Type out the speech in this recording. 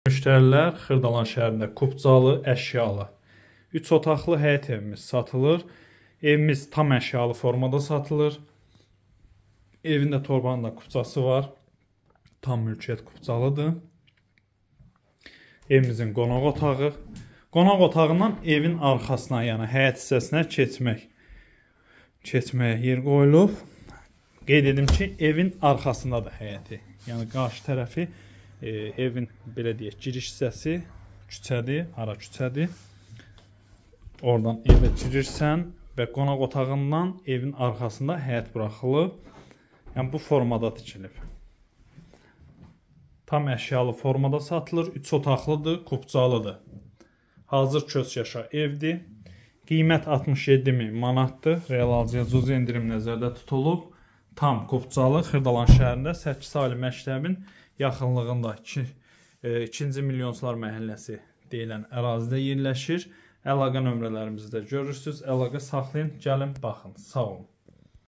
Müştərilər Xırdalan şəhərində Kupcalı əşyalı 3 otaqlı həyət evimiz satılır. Evimiz tam əşyalı formada satılır. Evində torbanın da kupçası var. Tam mülkiyyət Kupcalıdır. Evimizin qonaq otağı. Qonaq otağından evin arxasına, yəni həyət hissəsinə keçməyə yer qoyulub. Qeyd edim ki, evin arxasındadır həyəti. Yəni qarşı tərəfi evin belə deyək, giriş hissəsi küçədir, ara küçədir. Oradan evə girirsən və qonaq otağından evin arxasında həyət buraxılıb. Yəni bu formada tikilib. Tam əşyalı formada satılır. 3 otaqlıdır, Kupcalıdır. Hazır köç yaşa evdir. Qiymət 67.000 manatdır. Real alıcıya cüzi endirim nəzərdə tutulub. Tam Kupcalı, Xırdalan şəhərində 8 ali məktəbin yaxınlığında 2-ci Milyonçular məhəlləsi deyilən ərazidə yerləşir. Əlaqə nömrələrimizi də görürsünüz. Əlaqə saxlayın, gəlin, baxın. Sağ olun.